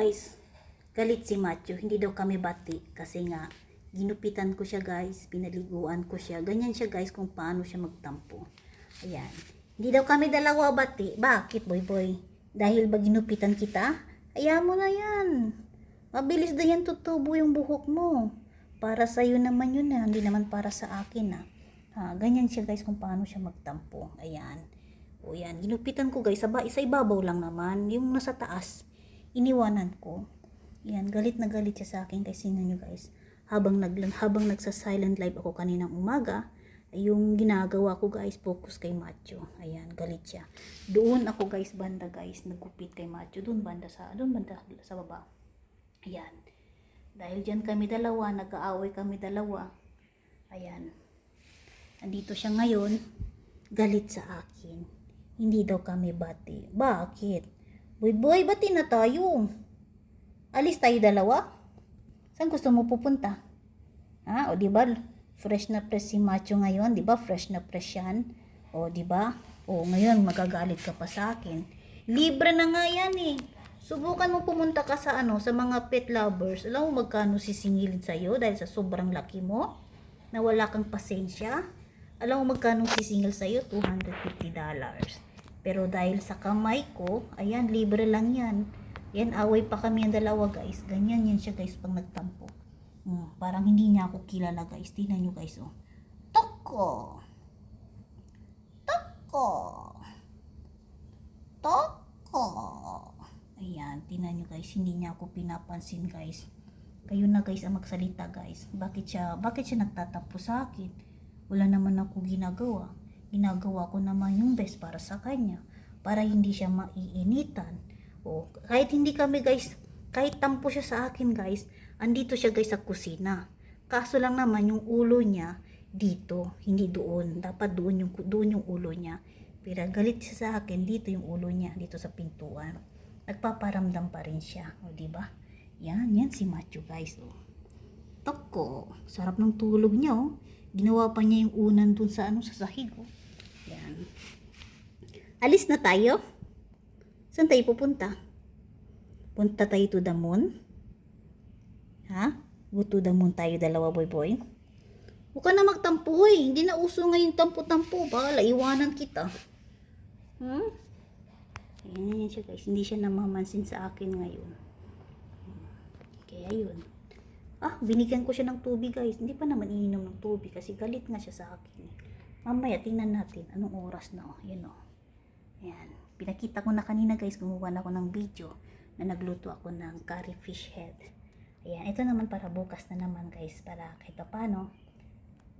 guys, galit si Matthew. Hindi daw kami bati kasi nga ginupitan ko siya guys, pinaliguan ko siya. Ganyan siya guys kung paano siya magtampo. Ayan. Hindi daw kami dalawa bati. Bakit boy boy? Dahil ba ginupitan kita? Ayaw mo na yan. Mabilis na yan tutubo yung buhok mo. Para sa'yo naman yun na, hindi naman para sa akin na. Ganyan siya guys kung paano siya magtampo. Ayan. O yan, ginupitan ko guys, sa ibabaw lang naman, yung nasa taas, iniwanan ko. Yan, galit na galit siya sa akin kasi nyo guys, habang nagsa-silent live ako kaninang umaga, ay yung ginagawa ko guys, focus kay Matthew. Ayan, galit siya. Doon ako guys, banda guys, nagkupit kay Matthew, doon banda sa baba. Ayan. Dahil dyan kami dalawa, nag-aaway kami dalawa. Ayan. Andito siya ngayon, galit sa akin. Hindi daw kami bati. Bakit? Boy, bati na tayo. Alis tayo dalawa? Saan gusto mo pupunta? O diba? Fresh na fresh si Macho ngayon. Diba? Fresh na fresh yan. O diba? O ngayon magagalit ka pa sa akin. Libre na nga yan eh. Subukan mo pumunta ka sa sa mga pet lovers. Alam mo magkano sisingilin sa'yo dahil sa sobrang laki mo? Na wala kang pasensya? Alam mo magkano sisingil sa'yo? $250. Pero dahil sa kamay ko, ayan, libre lang yan. Yan, away pa kami ang dalawa guys. Ganyan yan siya guys pag nagtampo. Parang hindi niya ako kilala guys. Tingnan nyo guys oh. Toko! Toko! Toko! Ayan, tingnan nyo guys. Hindi niya ako pinapansin guys. Kayo na guys ang magsalita guys. Bakit siya nagtatampo sa akin? Wala naman ako ginagawa. Ginagawa ko naman yung best para sa kanya. Para hindi siya maiinitan. O, kahit hindi kami guys, kahit tampo siya sa akin guys, andito siya guys sa kusina. Kaso lang naman yung ulo niya dito, hindi doon. Dapat doon yung ulo niya. Pero galit siya sa akin, dito yung ulo niya, dito sa pintuan. Nagpaparamdam pa rin siya. O, diba? Yan si Matthew guys. O. Toko, sarap ng tulog niya oh. Ginawa pa niya yung unan dun sa sa sahig oh. Yan. Alis na tayo? Saan tayo pupunta? Punta tayo to the moon? Go to the moon tayo dalawa boy. Huwag ka na magtampo eh. Hindi na uso ngayon tampo-tampo. Bala, iwanan kita. Ayan siya guys. Hindi siya namamansin sa akin ngayon. Kaya yun. Binigyan ko siya ng tubig guys. Hindi pa naman ininom ng tubig kasi galit nga siya sa akin. Mamaya tingnan natin anong oras na oh. Yan oh. Ayan. Pinakita ko na kanina guys, gumawa na ako ng video na nagluto ako ng curry fish head. Ayan, ito naman para bukas na naman guys, para kahit paano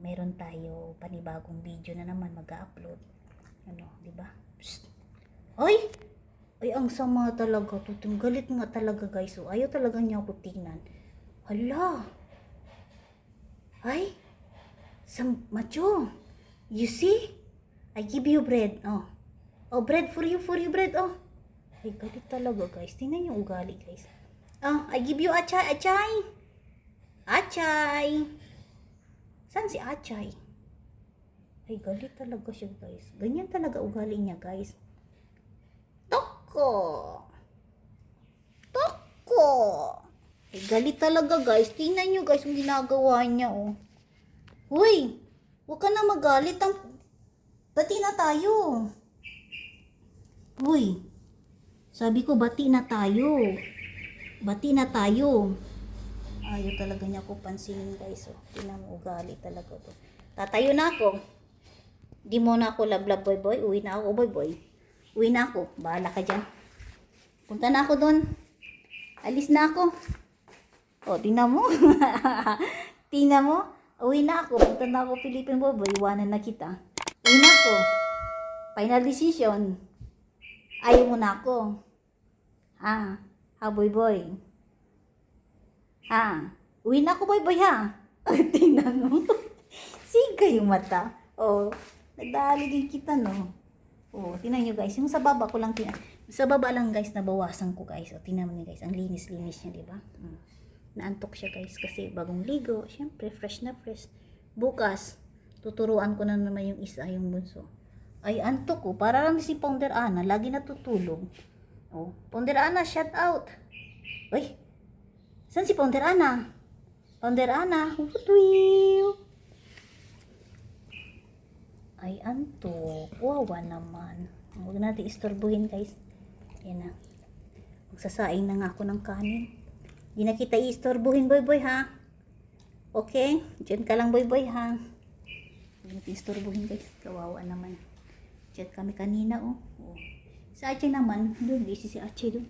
meron tayo panibagong video na naman mag-upload. Ano, di ba? Ay, ang sama talaga to. Galit nga talaga guys. So, ayaw talaga niya ako tingnan. Hala! Ay! Macho! You see? I give you bread. Oh, bread for you bread. Oh. Ay, galit talaga guys. Tingnan yung ugali guys. I give you achay. Achay! Saan si achay? Ay, galit talaga siya guys. Ganyan talaga ugali niya guys. Toko! Ay, galit talaga guys. Tingnan nyo guys yung ginagawa niya oh. Uy! Huwag ka na magalit. Bati na tayo. Uy! Sabi ko bati na tayo. Ayaw talaga niya ako pansinin guys oh. Tingnan mo ugali talaga to. Tatayo na ako. Di mo na ako lablab boy. Uwi na ako boy. Uwi na ako. Bahala ka dyan. Punta na ako doon. Alis na ako. O, tingnan mo. Tingnan mo. Uwi na ako. Punta na ako Philippine boy. Iwanan na kita. Uwi na ako. Final decision. Ayaw mo na ako. Boy. Uwi na ako boy ha. Tingnan mo. Siga yung mata. Nagdali din kita no. Tingnan nyo guys. Yung sa baba ko lang sa baba lang guys, nabawasan ko guys. Tingnan mo guys. Ang linis-linis niya, diba? Naantok siya guys kasi bagong ligo. Siyempre, fresh na fresh. Bukas, tuturuan ko na naman yung isa, yung bunso. Ay, antok ko. Para lang si Pounder Ana. Lagi natutulog. Pounder Ana, shout out. Uy, saan si Founder Ana? Founder Ana, utwiw. Ay, antok. Wawa naman. Huwag natin istorbuhin, guys. Yan na. Magsasaing na nga ako ng kanin. Di na kita istorbuhin, boy, ha? Okay? Diyan ka lang, boy, ha? Huwag natin istorbuhin, guys. Kawawa naman. Diyan kami kanina, oh. Si Ache naman, doon, busy si Ache doon.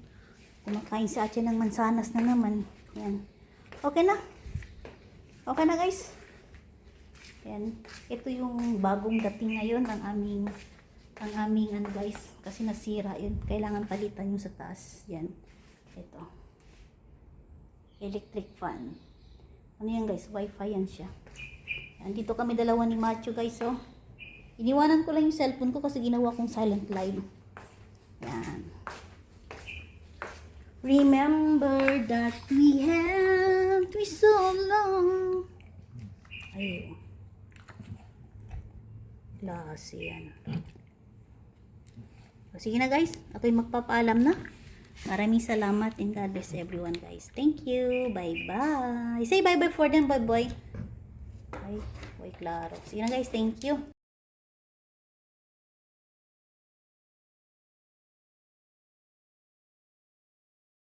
Kumakain si Ache ng mansanas na naman. Yan. Okay na? Okay na, guys? Yan. Ito yung bagong dating ngayon ang aming ano guys, kasi nasira yun. Kailangan palitan yung sa taas. Yan. Ito. Electric fan. Ano yan guys? Wi-Fi yan siya. Yan. Dito kami dalawa ni Macho guys, oh. Iniwanan ko lang yung cellphone ko kasi ginawa kong silent live. Yan. Remember that we had so long. Ayun. Klase yan. O, sige na guys, ako'y magpapaalam na. Maraming salamat and God bless everyone guys. Thank you. Bye bye. Say bye bye for them, bye bye. Ay, klaro. Sige na guys, thank you.